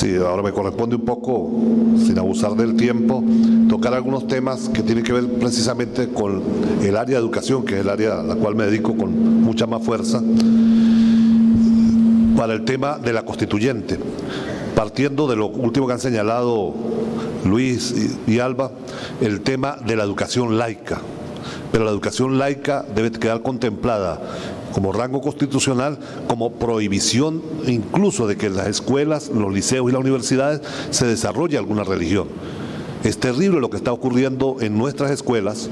Sí, ahora me corresponde un poco, sin abusar del tiempo, tocar algunos temas que tienen que ver precisamente con el área de educación, que es el área a la cual me dedico con mucha más fuerza, para el tema de la constituyente. Partiendo de lo último que han señalado Luis y Alba, el tema de la educación laica. Pero la educación laica debe quedar contemplada como rango constitucional, como prohibición incluso de que en las escuelas, los liceos y las universidades se desarrolle alguna religión. Es terrible lo que está ocurriendo en nuestras escuelas.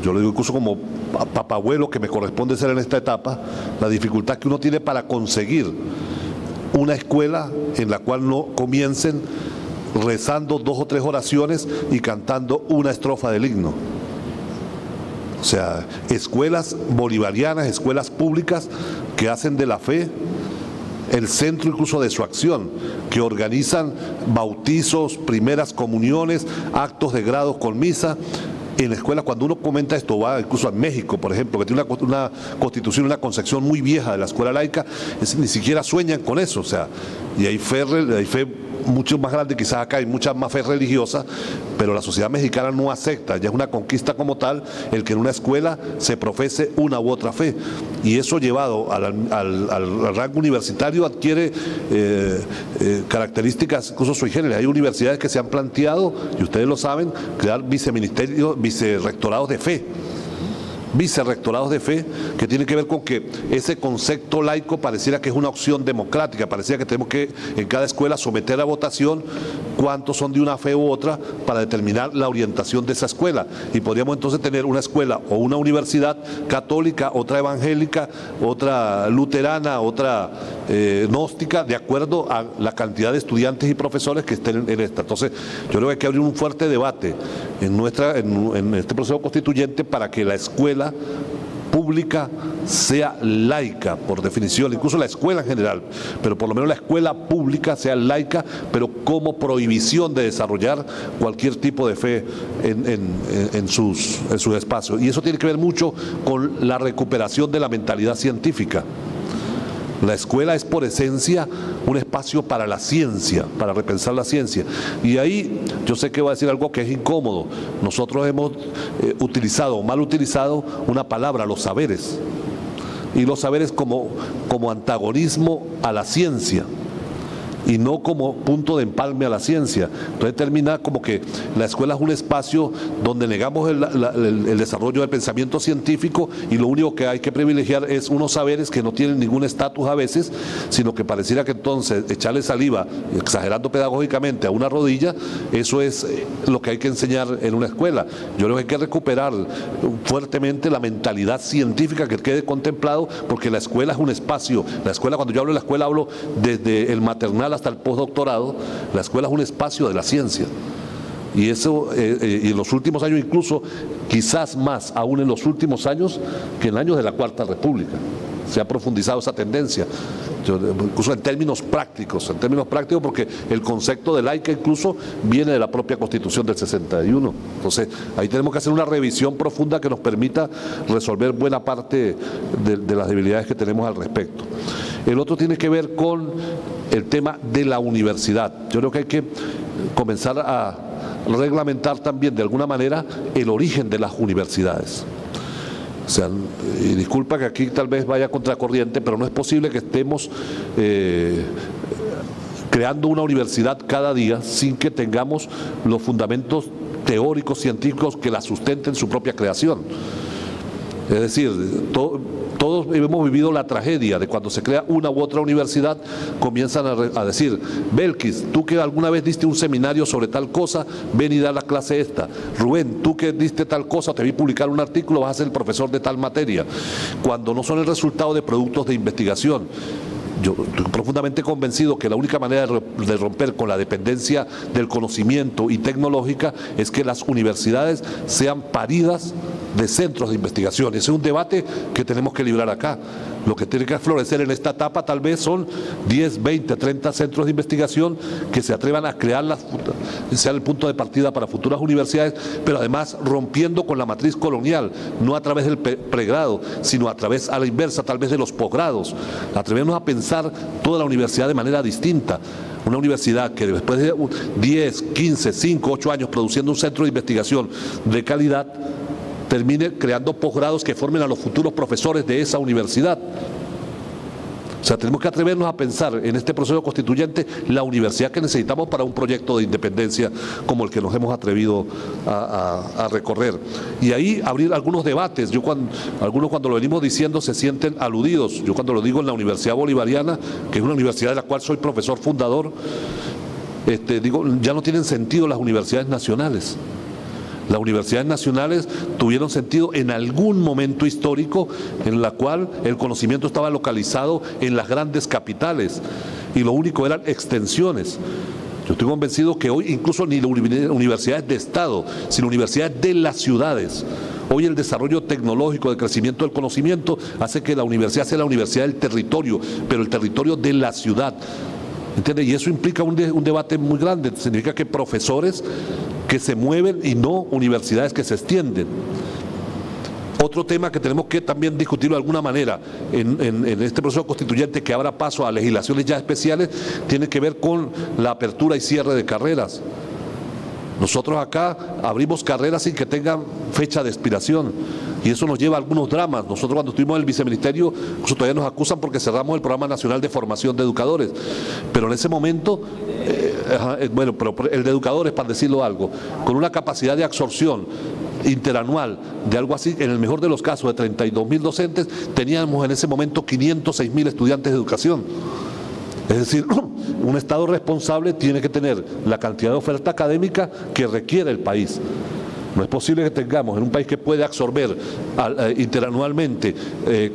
Yo lo digo incluso como papabuelo que me corresponde ser en esta etapa, la dificultad que uno tiene para conseguir una escuela en la cual no comiencen rezando 2 o 3 oraciones y cantando una estrofa del himno. O sea, escuelas bolivarianas, escuelas públicas que hacen de la fe el centro incluso de su acción, que organizan bautizos, primeras comuniones, actos de grado con misa. En la escuela, cuando uno comenta esto, va incluso a México, por ejemplo, que tiene una constitución, una concepción muy vieja de la escuela laica, ni siquiera sueñan con eso, o sea, y hay fe mucho más grande, quizás acá hay mucha más fe religiosa, pero la sociedad mexicana no acepta, ya es una conquista como tal, el que en una escuela se profese una u otra fe, y eso llevado al rango universitario adquiere características incluso sui generis. Hay universidades que se han planteado, y ustedes lo saben, crear vicerrectorados de fe. Vicerrectorados de fe, que tiene que ver con que ese concepto laico pareciera que es una opción democrática, pareciera que tenemos que en cada escuela someter a votación cuántos son de una fe u otra para determinar la orientación de esa escuela, y podríamos entonces tener una escuela o una universidad católica, otra evangélica, otra luterana, otra gnóstica, de acuerdo a la cantidad de estudiantes y profesores que estén en esta. Entonces yo creo que hay que abrir un fuerte debate en este proceso constituyente para que la escuela pública sea laica, por definición, incluso la escuela en general, pero por lo menos la escuela pública sea laica, pero como prohibición de desarrollar cualquier tipo de fe en sus espacios. Y eso tiene que ver mucho con la recuperación de la mentalidad científica. La escuela es por esencia un espacio para la ciencia, para repensar la ciencia. Y ahí yo sé que voy a decir algo que es incómodo. Nosotros hemos utilizado, mal utilizado, una palabra, los saberes. Y los saberes como antagonismo a la ciencia, y no como punto de empalme a la ciencia. Entonces termina como que la escuela es un espacio donde negamos el desarrollo del pensamiento científico, y lo único que hay que privilegiar es unos saberes que no tienen ningún estatus a veces, sino que pareciera que entonces echarle saliva, exagerando pedagógicamente, a una rodilla, eso es lo que hay que enseñar en una escuela. Yo creo que hay que recuperar fuertemente la mentalidad científica, que quede contemplado, porque la escuela es un espacio. La escuela, cuando yo hablo de la escuela, hablo desde el maternal hasta el postdoctorado. La escuela es un espacio de la ciencia, y eso y en los últimos años, incluso quizás más aún en los últimos años que en años de la Cuarta República, se ha profundizado esa tendencia, incluso en términos prácticos, porque el concepto de laica incluso viene de la propia Constitución del 61. Entonces ahí tenemos que hacer una revisión profunda que nos permita resolver buena parte de las debilidades que tenemos al respecto. El otro tiene que ver con el tema de la universidad. Yo creo que hay que comenzar a reglamentar también de alguna manera el origen de las universidades. O sea, y disculpa que aquí tal vez vaya contracorriente, pero no es posible que estemos creando una universidad cada día sin que tengamos los fundamentos teóricos, científicos que la sustenten su propia creación. Es decir, todos hemos vivido la tragedia de cuando se crea una u otra universidad, comienzan a decir: Belkis, tú que alguna vez diste un seminario sobre tal cosa, ven y da la clase esta. Rubén, tú que diste tal cosa, te vi publicar un artículo, vas a ser el profesor de tal materia, cuando no son el resultado de productos de investigación. Yo estoy profundamente convencido que la única manera de romper con la dependencia del conocimiento y tecnológica es que las universidades sean paridas de centros de investigación. Ese es un debate que tenemos que librar acá. Lo que tiene que florecer en esta etapa tal vez son 10, 20, 30 centros de investigación que se atrevan a crear sea el punto de partida para futuras universidades, pero además rompiendo con la matriz colonial, no a través del pregrado, sino a través a la inversa, tal vez de los posgrados. Atrevernos a pensar toda la universidad de manera distinta. Una universidad que después de 10, 15, 5, 8 años produciendo un centro de investigación de calidad, termine creando posgrados que formen a los futuros profesores de esa universidad. O sea, tenemos que atrevernos a pensar en este proceso constituyente la universidad que necesitamos para un proyecto de independencia como el que nos hemos atrevido a recorrer. Y ahí abrir algunos debates. Algunos cuando lo venimos diciendo se sienten aludidos. Yo cuando lo digo en la Universidad Bolivariana, que es una universidad de la cual soy profesor fundador, digo, ya no tienen sentido las universidades nacionales. Las universidades nacionales tuvieron sentido en algún momento histórico en la cual el conocimiento estaba localizado en las grandes capitales y lo único eran extensiones. Yo estoy convencido que hoy incluso ni las universidades de Estado, sino universidades de las ciudades. Hoy el desarrollo tecnológico, el crecimiento del conocimiento hace que la universidad sea la universidad del territorio, pero el territorio de la ciudad. ¿Entiende? Y eso implica un debate muy grande. Significa que profesores que se mueven y no universidades que se extienden. Otro tema que tenemos que también discutirlo de alguna manera en este proceso constituyente que abra paso a legislaciones ya especiales tiene que ver con la apertura y cierre de carreras. Nosotros acá abrimos carreras sin que tengan fecha de expiración y eso nos lleva a algunos dramas. Nosotros cuando estuvimos en el viceministerio todavía nos acusan porque cerramos el Programa Nacional de Formación de Educadores, pero en ese momento, bueno, pero el de educadores, para decirlo algo, con una capacidad de absorción interanual de algo así, en el mejor de los casos de 32.000 docentes, teníamos en ese momento 506.000 estudiantes de educación. Es decir, un Estado responsable tiene que tener la cantidad de oferta académica que requiere el país. No es posible que tengamos en un país que puede absorber interanualmente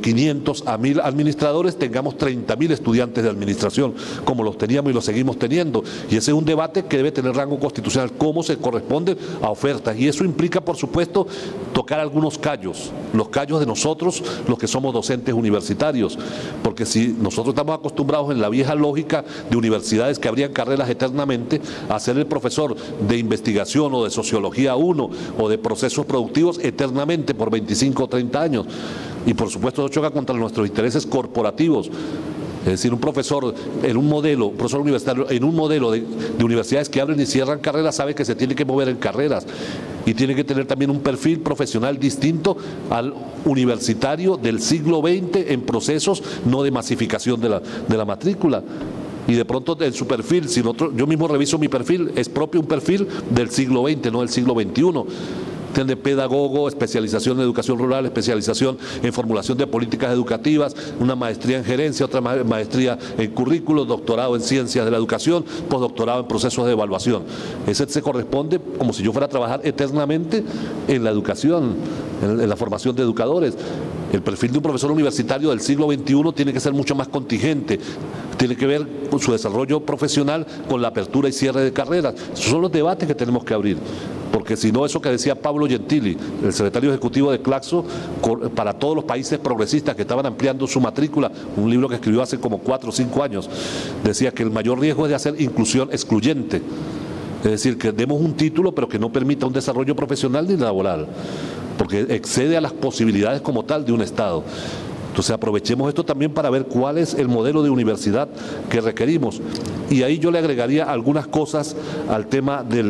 500 a 1.000 administradores, tengamos 30.000 estudiantes de administración, como los teníamos y los seguimos teniendo. Y ese es un debate que debe tener rango constitucional, cómo se corresponde a ofertas. Y eso implica, por supuesto, tocar algunos callos, los callos de nosotros, los que somos docentes universitarios. Porque si nosotros estamos acostumbrados en la vieja lógica de universidades que abrían carreras eternamente, a ser el profesor de investigación o de sociología 1, o de procesos productivos eternamente por 25 o 30 años. Y por supuesto eso choca contra nuestros intereses corporativos. Es decir, un profesor en un modelo, un profesor universitario en un modelo de universidades que abren y cierran carreras sabe que se tiene que mover en carreras y tiene que tener también un perfil profesional distinto al universitario del siglo XX en procesos no de masificación de la matrícula. Y de pronto en su perfil, si yo mismo reviso mi perfil, es propio un perfil del siglo XX, no del siglo XXI. Tiene pedagogo, especialización en educación rural, especialización en formulación de políticas educativas, una maestría en gerencia, otra maestría en currículos, doctorado en ciencias de la educación, postdoctorado en procesos de evaluación. Ese se corresponde como si yo fuera a trabajar eternamente en la educación, en la formación de educadores. El perfil de un profesor universitario del siglo XXI tiene que ser mucho más contingente, tiene que ver con su desarrollo profesional, con la apertura y cierre de carreras. Esos son los debates que tenemos que abrir, porque si no, eso que decía Pablo Gentili, el secretario ejecutivo de Claxo, para todos los países progresistas que estaban ampliando su matrícula, un libro que escribió hace como 4 o 5 años, decía que el mayor riesgo es de hacer inclusión excluyente, es decir, que demos un título pero que no permita un desarrollo profesional ni laboral, porque excede a las posibilidades como tal de un Estado. Entonces aprovechemos esto también para ver cuál es el modelo de universidad que requerimos. Y ahí yo le agregaría algunas cosas al tema de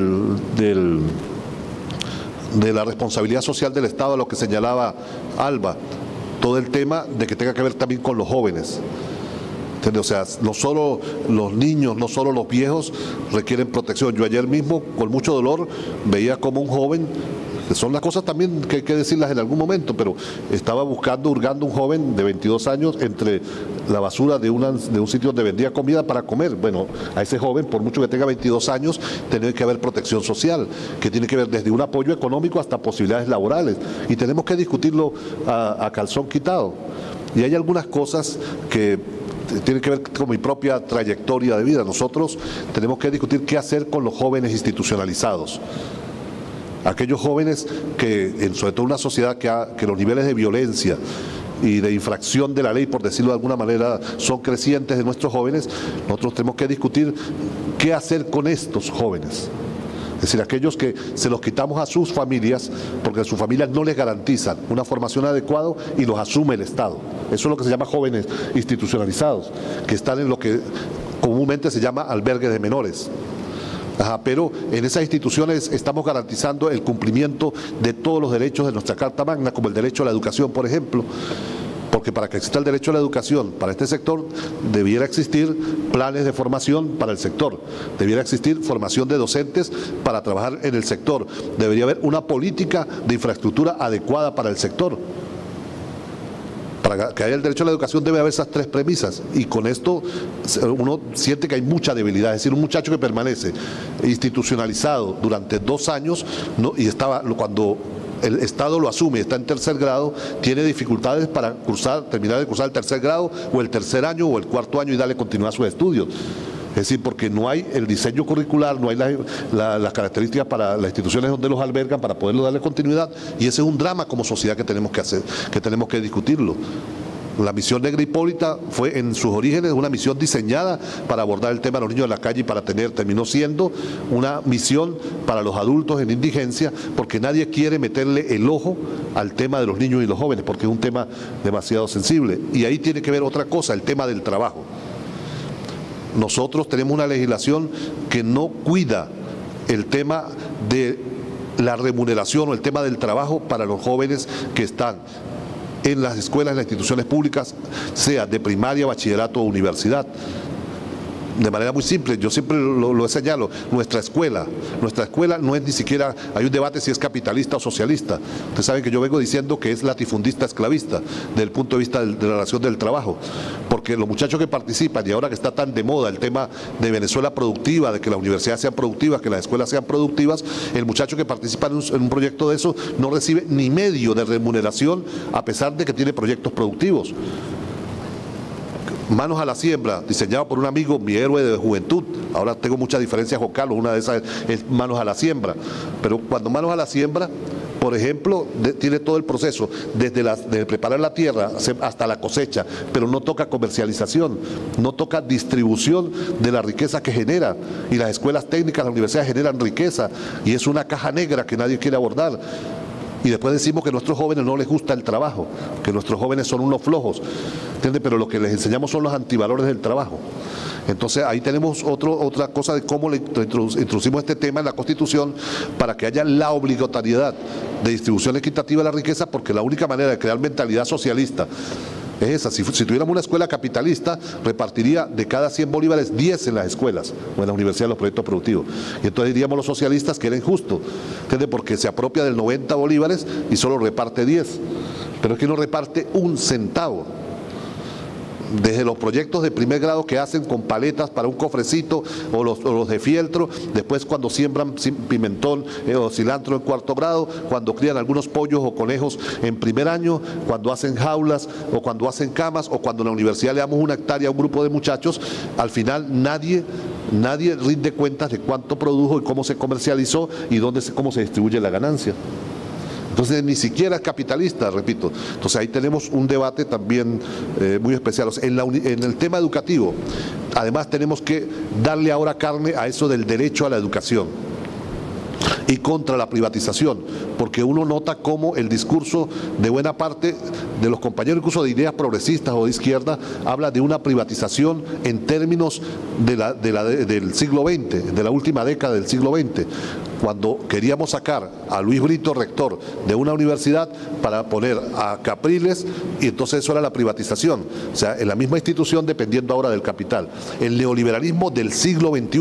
la responsabilidad social del Estado, a lo que señalaba Alba. Todo el tema de que tenga que ver también con los jóvenes. O sea, no solo los niños, no solo los viejos requieren protección. Yo ayer mismo, con mucho dolor, veía como un joven, que son las cosas también que hay que decirlas en algún momento, pero estaba hurgando un joven de 22 años entre la basura de un sitio donde vendía comida para comer. Bueno, a ese joven, por mucho que tenga 22 años, tiene que haber protección social, que tiene que ver desde un apoyo económico hasta posibilidades laborales. Y tenemos que discutirlo a calzón quitado. Y hay algunas cosas que tiene que ver con mi propia trayectoria de vida. Nosotros tenemos que discutir qué hacer con los jóvenes institucionalizados. aquellos jóvenes que, sobre todo en una sociedad que los niveles de violencia y de infracción de la ley, por decirlo de alguna manera, son crecientes de nuestros jóvenes, nosotros tenemos que discutir qué hacer con estos jóvenes. Es decir, aquellos que se los quitamos a sus familias porque sus familias no les garantizan una formación adecuada y los asume el Estado. Eso es lo que se llama jóvenes institucionalizados, que están en lo que comúnmente se llama albergues de menores. Pero en esas instituciones estamos garantizando el cumplimiento de todos los derechos de nuestra Carta Magna, como el derecho a la educación, por ejemplo. Porque para que exista el derecho a la educación para este sector, debiera existir planes de formación para el sector, debiera existir formación de docentes para trabajar en el sector, debería haber una política de infraestructura adecuada para el sector. Para que haya el derecho a la educación debe haber esas tres premisas, y con esto uno siente que hay mucha debilidad. Es decir, un muchacho que permanece institucionalizado durante 2 años cuando el Estado lo asume, está en tercer grado, tiene dificultades para terminar de cursar el tercer grado o el tercer año o el cuarto año y darle continuidad a sus estudios. Es decir, porque no hay el diseño curricular, no hay las características para las instituciones donde los albergan para poderlo darle continuidad, y ese es un drama como sociedad que tenemos que hacer, que tenemos que discutirlo. La misión Negra Hipólita fue en sus orígenes una misión diseñada para abordar el tema de los niños en la calle y terminó siendo una misión para los adultos en indigencia, porque nadie quiere meterle el ojo al tema de los niños y los jóvenes, porque es un tema demasiado sensible. Y ahí tiene que ver otra cosa, el tema del trabajo. Nosotros tenemos una legislación que no cuida el tema de la remuneración o el tema del trabajo para los jóvenes que están en las escuelas, en las instituciones públicas, sea de primaria, bachillerato o universidad. De manera muy simple, yo siempre lo señalo, nuestra escuela no es ni siquiera, hay un debate si es capitalista o socialista. Ustedes saben que yo vengo diciendo que es latifundista esclavista, desde el punto de vista de la relación del trabajo, porque los muchachos que participan, y ahora que está tan de moda el tema de Venezuela productiva, de que las universidades sean productivas, que las escuelas sean productivas, el muchacho que participa en un proyecto de eso no recibe ni medio de remuneración, a pesar de que tiene proyectos productivos. Manos a la siembra, diseñado por un amigo, mi héroe de juventud. Ahora tengo muchas diferencias con Carlos, una de esas es Manos a la siembra. Pero cuando Manos a la siembra, por ejemplo, tiene todo el proceso, desde preparar la tierra hasta la cosecha, pero no toca comercialización, no toca distribución de la riqueza que genera. Y las escuelas técnicas, las universidades generan riqueza, y es una caja negra que nadie quiere abordar. Y después decimos que a nuestros jóvenes no les gusta el trabajo, que nuestros jóvenes son unos flojos, ¿entiendes? Pero lo que les enseñamos son los antivalores del trabajo. Entonces ahí tenemos otra cosa de cómo le introducimos este tema en la Constitución para que haya la obligatoriedad de distribución equitativa de la riqueza, porque la única manera de crear mentalidad socialista es esa. Si tuviéramos una escuela capitalista, repartiría de cada 100 bolívares 10 en las escuelas o en la universidad de los proyectos productivos. Y entonces diríamos los socialistas que era injusto, ¿entiendes? Porque se apropia del 90 bolívares y solo reparte 10. Pero es que no reparte un centavo. Desde los proyectos de primer grado que hacen con paletas para un cofrecito o los de fieltro, después cuando siembran pimentón o cilantro en cuarto grado, cuando crían algunos pollos o conejos en primer año, cuando hacen jaulas o cuando hacen camas, o cuando en la universidad le damos 1 hectárea a un grupo de muchachos, al final nadie rinde cuentas de cuánto produjo y cómo se comercializó y cómo se distribuye la ganancia. Entonces ni siquiera es capitalista, repito. Entonces ahí tenemos un debate también muy especial. O sea, en el tema educativo, además tenemos que darle ahora carne a eso del derecho a la educación y contra la privatización, porque uno nota cómo el discurso de buena parte de los compañeros, incluso de ideas progresistas o de izquierda, habla de una privatización en términos del siglo XX, de la última década del siglo XX, cuando queríamos sacar a Luis Brito, rector de una universidad, para poner a Capriles, y entonces eso era la privatización. O sea, en la misma institución dependiendo ahora del capital. El neoliberalismo del siglo XXI,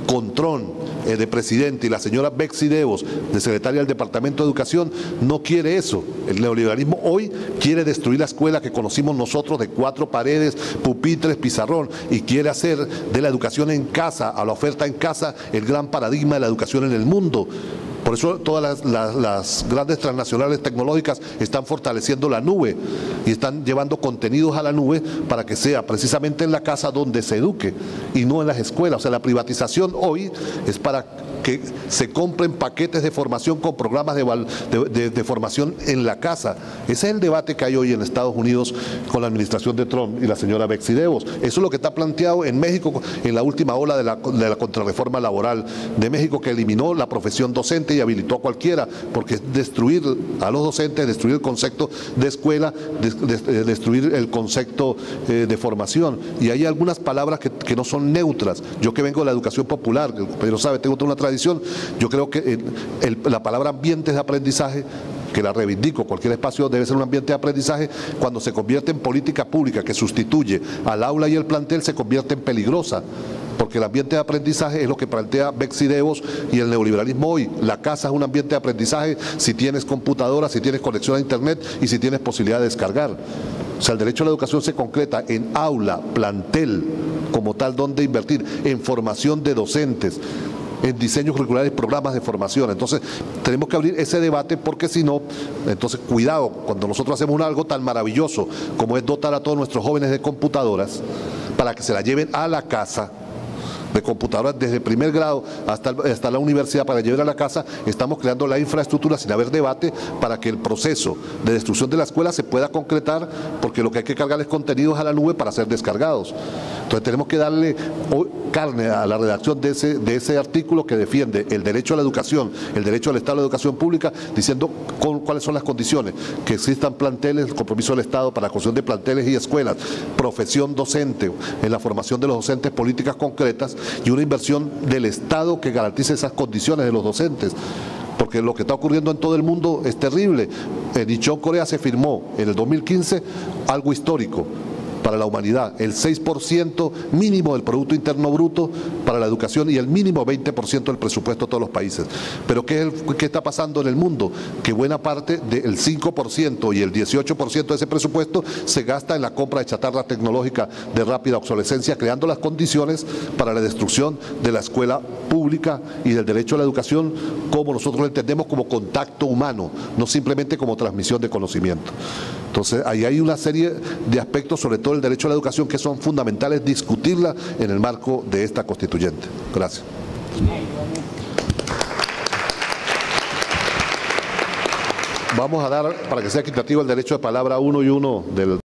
con Trump de presidente y la señora Betsy DeVos de secretaria del Departamento de Educación, no quiere eso. El neoliberalismo hoy quiere destruir la escuela que conocimos nosotros de 4 paredes, pupitres, pizarrón, y quiere hacer de la educación en casa, a la oferta en casa, el gran paradigma de la educación en el mundo. Por eso todas las grandes transnacionales tecnológicas están fortaleciendo la nube y están llevando contenidos a la nube para que sea precisamente en la casa donde se eduque y no en las escuelas. O sea, la privatización hoy es para que se compren paquetes de formación con programas de formación en la casa. Ese es el debate que hay hoy en Estados Unidos con la administración de Trump y la señora Betsy DeVos. Eso es lo que está planteado en México en la última ola de la contrarreforma laboral de México, que eliminó la profesión docente y habilitó a cualquiera, porque destruir a los docentes, destruir el concepto de escuela, destruir el concepto de formación. Y hay algunas palabras que no son neutras. Yo que vengo de la educación popular, el compañero sabe, tengo toda una tradición, yo creo que la palabra ambientes de aprendizaje, que la reivindico, cualquier espacio debe ser un ambiente de aprendizaje, cuando se convierte en política pública que sustituye al aula y el plantel, se convierte en peligrosa, porque el ambiente de aprendizaje es lo que plantea Betsy DeVos y el neoliberalismo hoy. La casa es un ambiente de aprendizaje si tienes computadora, si tienes conexión a internet y si tienes posibilidad de descargar. O sea, el derecho a la educación se concreta en aula, plantel, como tal, donde invertir, en formación de docentes, en diseños curriculares, programas de formación. Entonces tenemos que abrir ese debate, porque si no, entonces cuidado, cuando nosotros hacemos algo tan maravilloso como es dotar a todos nuestros jóvenes de computadoras para que se la lleven a la casa, de computadoras desde primer grado hasta la universidad, para llevar a la casa, estamos creando la infraestructura sin haber debate para que el proceso de destrucción de la escuela se pueda concretar, porque lo que hay que cargar es contenidos a la nube para ser descargados. Entonces tenemos que darle carne a la redacción de ese artículo que defiende el derecho a la educación, el derecho al Estado a la educación pública, diciendo cuáles son las condiciones, que existan planteles, el compromiso del Estado para la construcción de planteles y escuelas, profesión docente, en la formación de los docentes, políticas concretas y una inversión del Estado que garantice esas condiciones de los docentes. Porque lo que está ocurriendo en todo el mundo es terrible. En Incheon, Corea, se firmó en el 2015 algo histórico para la humanidad, el 6% mínimo del Producto Interno Bruto para la educación y el mínimo 20% del presupuesto de todos los países. Pero ¿qué está pasando en el mundo? Que buena parte del 5% y el 18% de ese presupuesto se gasta en la compra de chatarra tecnológica de rápida obsolescencia, creando las condiciones para la destrucción de la escuela pública y del derecho a la educación, como nosotros lo entendemos, como contacto humano, no simplemente como transmisión de conocimiento. Entonces, ahí hay una serie de aspectos, sobre todo el derecho a la educación, que son fundamentales discutirla en el marco de esta constituyente. Gracias. Vamos a dar, para que sea equitativo, el derecho de palabra 1 y 1 del